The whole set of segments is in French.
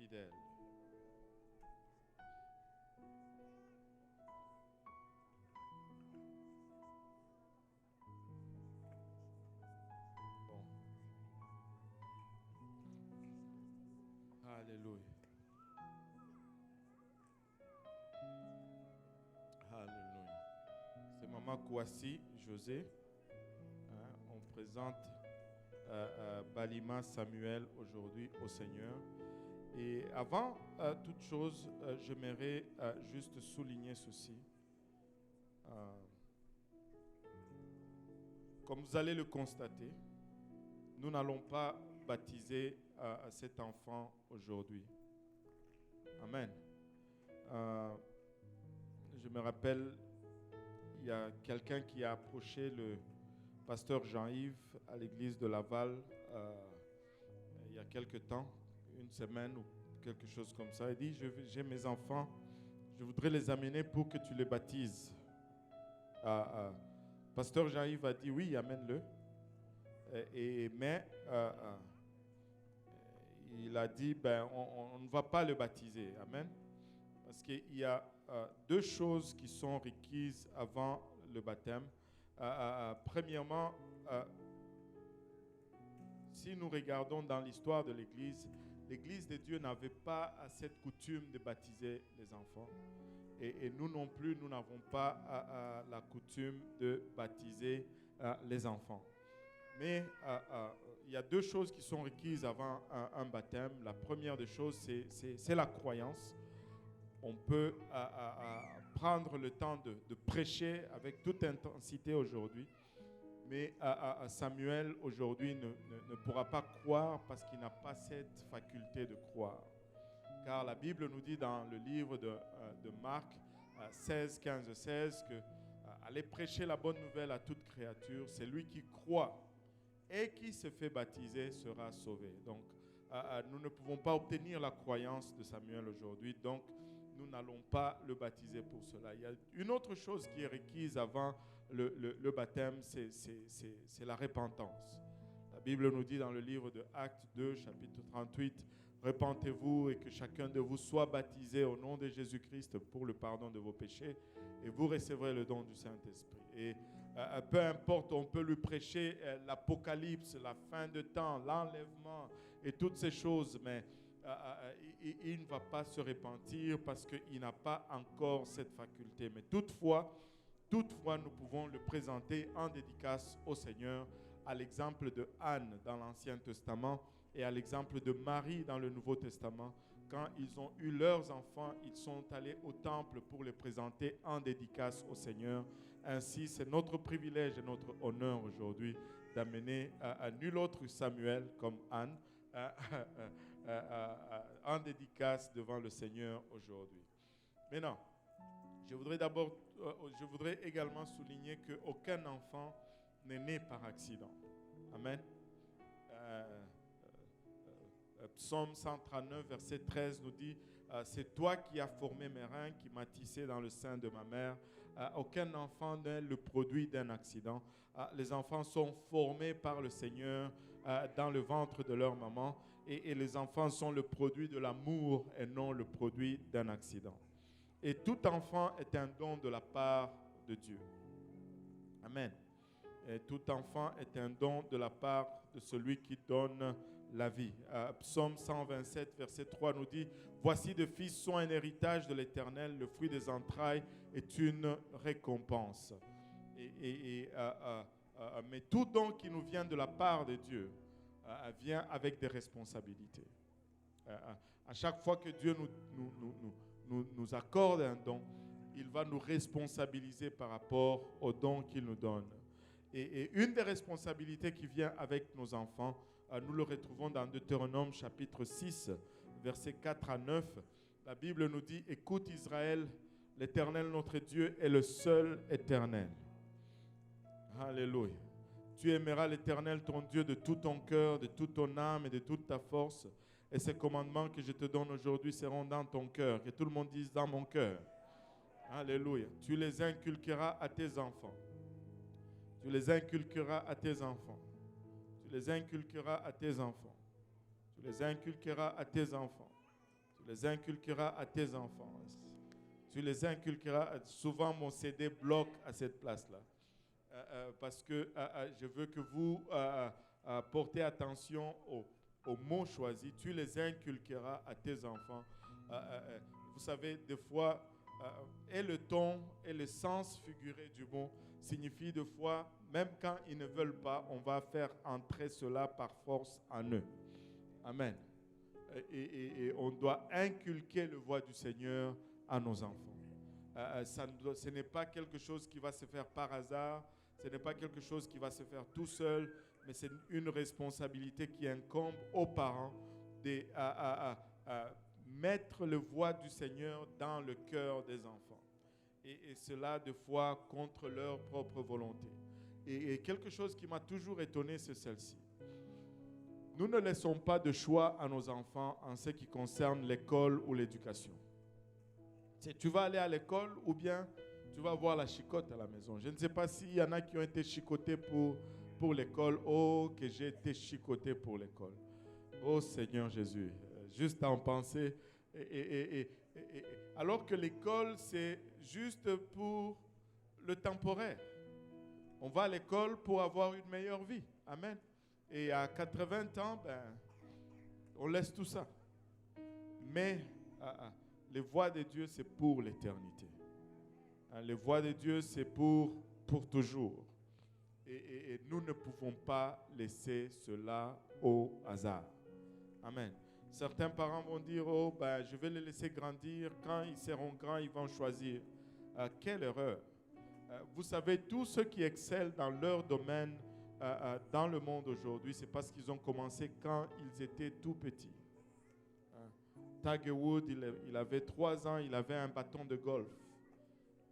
fidèle. Bon. Alléluia. Alléluia. C'est Maman Kouassi, José. On présente Balima Samuel aujourd'hui au Seigneur. Et avant toute chose, j'aimerais juste souligner ceci. Comme vous allez le constater, nous n'allons pas baptiser cet enfant aujourd'hui. Amen. Je me rappelle, il y a quelqu'un qui a approché le pasteur Jean-Yves à l'église de Laval il y a quelque temps, une semaine ou quelque chose comme ça. Il dit, j'ai mes enfants, je voudrais les amener pour que tu les baptises. Pasteur Jean-Yves a dit, oui, amène-le. Mais il a dit, on ne va pas le baptiser. Amen. Parce qu'il y a deux choses qui sont requises avant le baptême. Premièrement, si nous regardons dans l'histoire de l'Église, l'Église de Dieu n'avait pas cette coutume de baptiser les enfants. Et nous non plus, nous n'avons pas la coutume de baptiser les enfants. Mais il y a deux choses qui sont requises avant un baptême. La première des choses, c'est la croyance. On peut prendre le temps de prêcher avec toute intensité aujourd'hui. Mais Samuel, aujourd'hui, ne pourra pas croire parce qu'il n'a pas cette faculté de croire. Car la Bible nous dit dans le livre de Marc 16, 15, 16 que aller prêcher la bonne nouvelle à toute créature, c'est lui qui croit et qui se fait baptiser sera sauvé. Donc, nous ne pouvons pas obtenir la croyance de Samuel aujourd'hui. Donc, nous n'allons pas le baptiser pour cela. Il y a une autre chose qui est requise avant le baptême, c'est la repentance. La Bible nous dit dans le livre de Actes 2, chapitre 38, « Repentez-vous et que chacun de vous soit baptisé au nom de Jésus-Christ pour le pardon de vos péchés et vous recevrez le don du Saint-Esprit. » Et peu importe, on peut lui prêcher l'Apocalypse, la fin de temps, l'enlèvement et toutes ces choses, mais il ne va pas se repentir parce qu'il n'a pas encore cette faculté. Mais toutefois, nous pouvons le présenter en dédicace au Seigneur, à l'exemple de Anne dans l'Ancien Testament et à l'exemple de Marie dans le Nouveau Testament. Quand ils ont eu leurs enfants, ils sont allés au temple pour les présenter en dédicace au Seigneur. Ainsi, c'est notre privilège et notre honneur aujourd'hui d'amener à nul autre Samuel comme Anne en dédicace devant le Seigneur aujourd'hui. Maintenant, je voudrais également souligner qu'aucun enfant n'est né par accident. Amen. Psaume 139, verset 13 nous dit « C'est toi qui as formé mes reins, qui m'as tissé dans le sein de ma mère. » Aucun enfant n'est le produit d'un accident. Les enfants sont formés par le Seigneur dans le ventre de leur maman et les enfants sont le produit de l'amour et non le produit d'un accident. Et tout enfant est un don de la part de Dieu. Amen. Et tout enfant est un don de la part de celui qui donne la vie. Psaume 127, verset 3 nous dit « Voici de fils sont un héritage de l'Éternel, le fruit des entrailles est une récompense. » Mais tout don qui nous vient de la part de Dieu vient avec des responsabilités. À chaque fois que Dieu nous accorde un don, il va nous responsabiliser par rapport au don qu'il nous donne. Et une des responsabilités qui vient avec nos enfants, nous le retrouvons dans Deutéronome chapitre 6, versets 4 à 9. La Bible nous dit « Écoute Israël, l'Éternel notre Dieu est le seul éternel. » Alléluia. Tu aimeras l'Éternel ton Dieu de tout ton cœur, de toute ton âme et de toute ta force. Et ces commandements que je te donne aujourd'hui seront dans ton cœur. Que tout le monde dise dans mon cœur. Alléluia. Tu les inculqueras à tes enfants. Tu les inculqueras à tes enfants. Tu les inculqueras à tes enfants. Tu les inculqueras à tes enfants. les inculqueras à tes enfants. Tu les inculqueras. Souvent, mon CD bloque à cette place-là. Parce que je veux que vous portez attention aux mots choisis. Tu les inculqueras à tes enfants. Vous savez, des fois, et le ton et le sens figuré du mot signifie des fois, même quand ils ne veulent pas, on va faire entrer cela par force en eux. Amen. Et on doit inculquer le voix du Seigneur à nos enfants. Ce n'est pas quelque chose qui va se faire par hasard, ce n'est pas quelque chose qui va se faire tout seul, mais c'est une responsabilité qui incombe aux parents de mettre le voix du Seigneur dans le cœur des enfants. Et cela, des fois, contre leur propre volonté. Et quelque chose qui m'a toujours étonné, c'est celle-ci. Nous ne laissons pas de choix à nos enfants en ce qui concerne l'école ou l'éducation. Tu vas aller à l'école ou bien tu vas voir la chicotte à la maison. Je ne sais pas s'il y en a qui ont été chicotés pour l'école. Oh, que j'ai été chicoté pour l'école. Oh Seigneur Jésus, juste à en penser. Alors que l'école, c'est juste pour le temporaire. On va à l'école pour avoir une meilleure vie. Amen. Et à 80 ans, on laisse tout ça. Mais les voies de Dieu, c'est pour l'éternité. Les voies de Dieu, c'est pour toujours. Et nous ne pouvons pas laisser cela au hasard. Amen. Certains parents vont dire, je vais les laisser grandir. Quand ils seront grands, ils vont choisir. Quelle erreur. Vous savez, tous ceux qui excellent dans leur domaine dans le monde aujourd'hui, c'est parce qu'ils ont commencé quand ils étaient tout petits. Tiger Woods, il avait 3 ans, il avait un bâton de golf.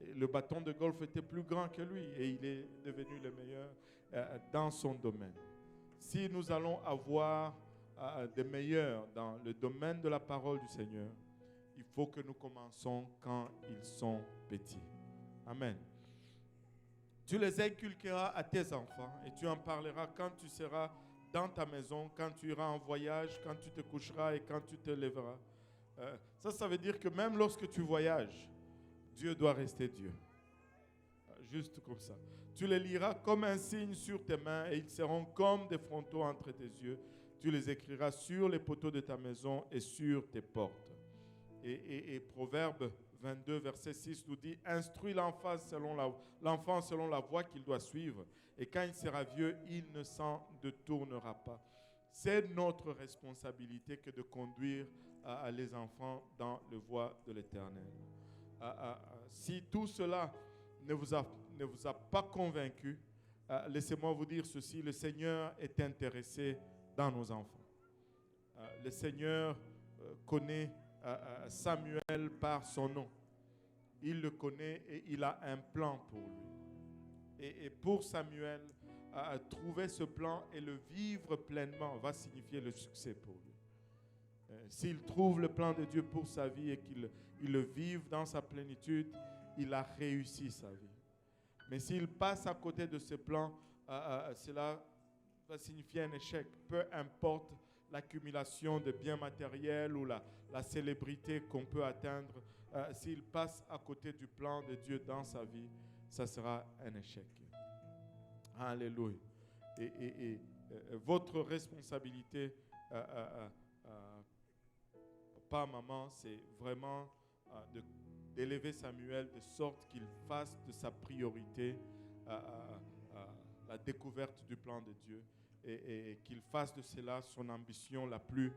Et le bâton de golf était plus grand que lui et il est devenu le meilleur dans son domaine. Si nous allons avoir des meilleurs dans le domaine de la parole du Seigneur, il faut que nous commençons quand ils sont petits. Amen. Tu les inculqueras à tes enfants et tu en parleras quand tu seras dans ta maison, quand tu iras en voyage, quand tu te coucheras et quand tu te lèveras. Ça veut dire que même lorsque tu voyages, Dieu doit rester Dieu. Juste comme ça. Tu les liras comme un signe sur tes mains et ils seront comme des frontaux entre tes yeux. Tu les écriras sur les poteaux de ta maison et sur tes portes. Et Proverbe 22, verset 6 nous dit « Instruis l'enfant selon la voie qu'il doit suivre, et quand il sera vieux, il ne s'en détournera pas. » C'est notre responsabilité que de conduire les enfants dans le voie de l'Éternel. Si tout cela ne vous a pas convaincu, laissez-moi vous dire ceci, le Seigneur est intéressé dans nos enfants. Le Seigneur connaît Samuel par son nom. Il le connaît et il a un plan pour lui. Et pour Samuel, trouver ce plan et le vivre pleinement va signifier le succès pour lui. S'il trouve le plan de Dieu pour sa vie et qu'il le vive dans sa plénitude, il a réussi sa vie. Mais s'il passe à côté de ce plan, cela va signifier un échec. Peu importe l'accumulation de biens matériels ou la célébrité qu'on peut atteindre, s'il passe à côté du plan de Dieu dans sa vie, ça sera un échec. Alléluia. Et votre responsabilité, papa, maman, c'est vraiment d'élever Samuel de sorte qu'il fasse de sa priorité la découverte du plan de Dieu et qu'il fasse de cela son ambition la plus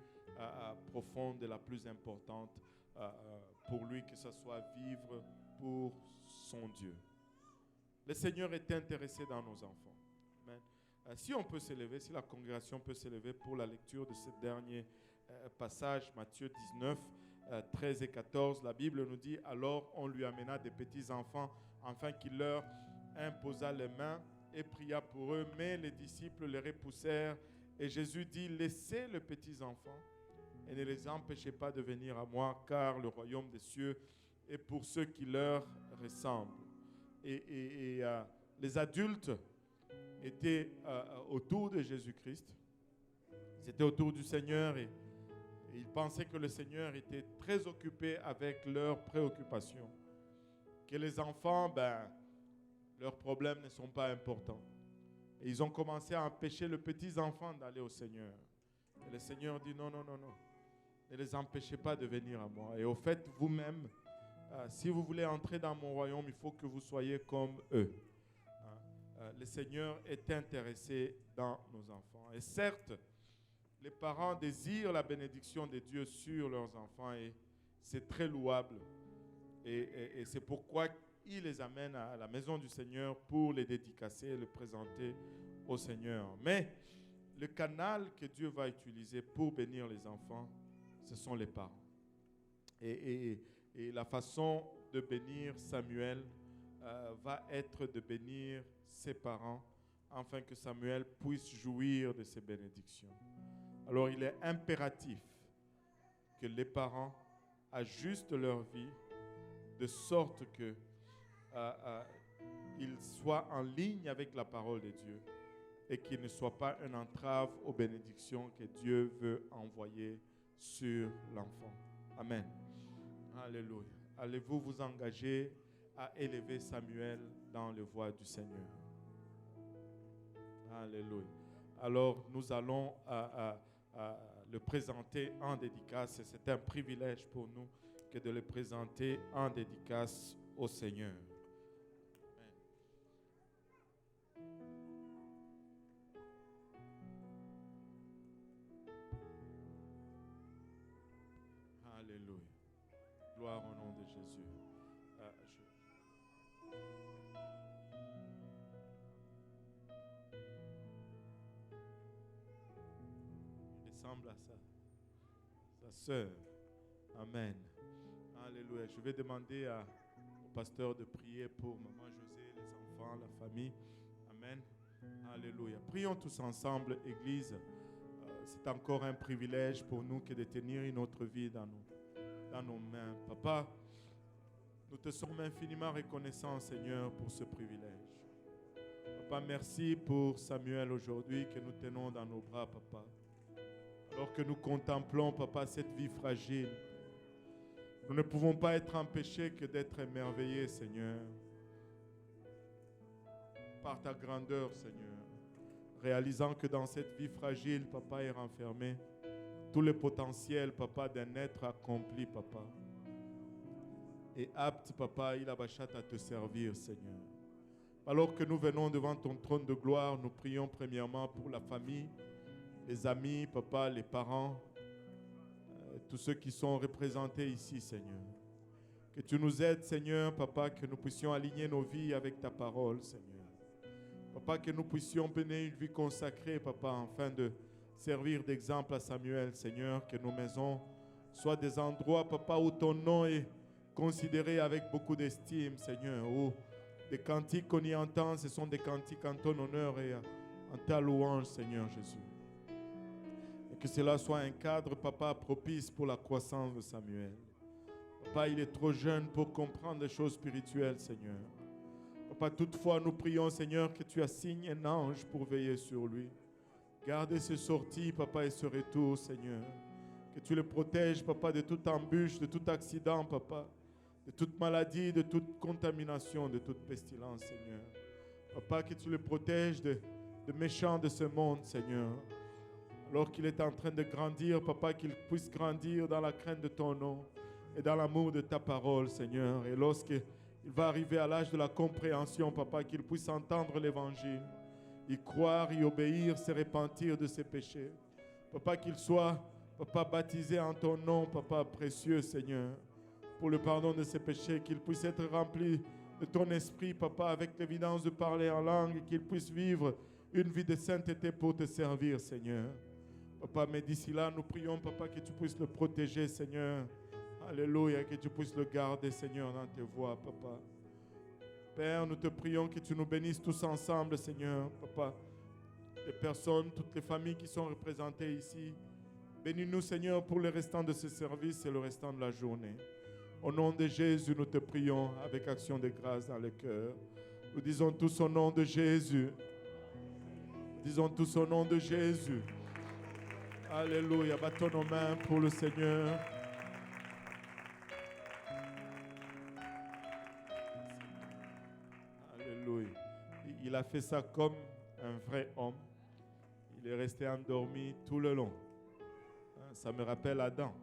profonde et la plus importante pour lui, que ce soit vivre pour son Dieu. Le Seigneur est intéressé dans nos enfants. Amen. Si on peut s'élever, si la congrégation peut s'élever pour la lecture de ce dernier passage, Matthieu 19, 13 et 14, la Bible nous dit « Alors on lui amena des petits enfants, afin qu'il leur imposa les mains et pria pour eux. Mais les disciples les repoussèrent. Et Jésus dit, laissez les petits enfants et ne les empêchez pas de venir à moi, car le royaume des cieux est pour ceux qui leur ressemblent. » Et les adultes étaient autour de Jésus-Christ. Ils étaient autour du Seigneur et ils pensaient que le Seigneur était très occupé avec leurs préoccupations. Que les enfants, leurs problèmes ne sont pas importants. Et ils ont commencé à empêcher les petits enfants d'aller au Seigneur. Et le Seigneur dit non, non, non, non. Ne les empêchez pas de venir à moi. Et au fait, vous-même, si vous voulez entrer dans mon royaume, il faut que vous soyez comme eux. Le Seigneur est intéressé dans nos enfants. Et certes, les parents désirent la bénédiction de Dieu sur leurs enfants et c'est très louable. Et c'est pourquoi il les amène à la maison du Seigneur pour les dédicacer et les présenter au Seigneur. Mais le canal que Dieu va utiliser pour bénir les enfants, ce sont les parents. Et la façon de bénir Samuel va être de bénir ses parents afin que Samuel puisse jouir de ces bénédictions. Alors il est impératif que les parents ajustent leur vie de sorte que ils soient en ligne avec la parole de Dieu et qu'ils ne soient pas une entrave aux bénédictions que Dieu veut envoyer sur l'enfant. Amen. Alléluia. Allez-vous vous engager à élever Samuel dans les voies du Seigneur? Alléluia. Alors, nous allons le présenter en dédicace. C'est un privilège pour nous que de le présenter en dédicace au Seigneur. Alléluia. Gloire au nom de Jésus. Il ressemble à sa sœur. Amen. Alléluia. Je vais demander au pasteur de prier pour maman José, les enfants, la famille. Amen. Alléluia. Prions tous ensemble, Église. C'est encore un privilège pour nous que de tenir une autre vie dans nos mains. Papa, nous te sommes infiniment reconnaissants, Seigneur, pour ce privilège. Papa, merci pour Samuel aujourd'hui que nous tenons dans nos bras, Papa. Alors que nous contemplons, Papa, cette vie fragile, nous ne pouvons pas être empêchés que d'être émerveillés, Seigneur, par ta grandeur, Seigneur, réalisant que dans cette vie fragile, Papa, est renfermé tout le potentiel, Papa, d'un être accompli, Papa, et apte, Papa, il abachat à te servir, Seigneur. Alors que nous venons devant ton trône de gloire, nous prions premièrement pour la famille, les amis, Papa, les parents, tous ceux qui sont représentés ici, Seigneur. Que tu nous aides, Seigneur, Papa, que nous puissions aligner nos vies avec ta parole, Seigneur. Papa, que nous puissions mener une vie consacrée, Papa, afin de servir d'exemple à Samuel, Seigneur. Que nos maisons soient des endroits, Papa, où ton nom est considéré avec beaucoup d'estime, Seigneur. Où des cantiques qu'on y entend, ce sont des cantiques en ton honneur et en ta louange, Seigneur Jésus. Que cela soit un cadre, Papa, propice pour la croissance de Samuel. Papa, il est trop jeune pour comprendre les choses spirituelles, Seigneur. Papa, toutefois, nous prions, Seigneur, que tu assignes un ange pour veiller sur lui. Gardez ses sorties, Papa, et ce retour, Seigneur. Que tu le protèges, Papa, de toute embûche, de tout accident, Papa, de toute maladie, de toute contamination, de toute pestilence, Seigneur. Papa, que tu le protèges de méchants de ce monde, Seigneur. Alors qu'il est en train de grandir, Papa, qu'il puisse grandir dans la crainte de ton nom et dans l'amour de ta parole, Seigneur. Et lorsqu'il va arriver à l'âge de la compréhension, Papa, qu'il puisse entendre l'évangile, y croire, y obéir, se repentir de ses péchés. Papa, qu'il soit, Papa, baptisé en ton nom, Papa, précieux, Seigneur, pour le pardon de ses péchés, qu'il puisse être rempli de ton esprit, Papa, avec l'évidence de parler en langue, et qu'il puisse vivre une vie de sainteté pour te servir, Seigneur. Papa, mais d'ici là, nous prions, Papa, que tu puisses le protéger, Seigneur. Alléluia, que tu puisses le garder, Seigneur, dans tes voies, Papa. Père, nous te prions que tu nous bénisses tous ensemble, Seigneur, Papa. Les personnes, toutes les familles qui sont représentées ici. Bénis-nous, Seigneur, pour le restant de ce service et le restant de la journée. Au nom de Jésus, nous te prions avec action de grâce dans le cœur. Nous disons tous au nom de Jésus. Nous disons tous au nom de Jésus. Alléluia. Battons nos mains pour le Seigneur. Alléluia. Il a fait ça comme un vrai homme. Il est resté endormi tout le long. Ça me rappelle Adam.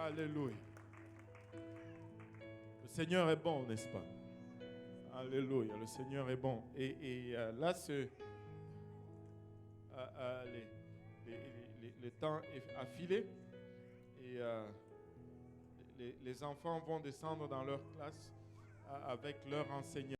Alléluia. Le Seigneur est bon, n'est-ce pas? Alléluia. Le Seigneur est bon. Et là, le temps a filé. Et les enfants vont descendre dans leur classe avec leur enseignant.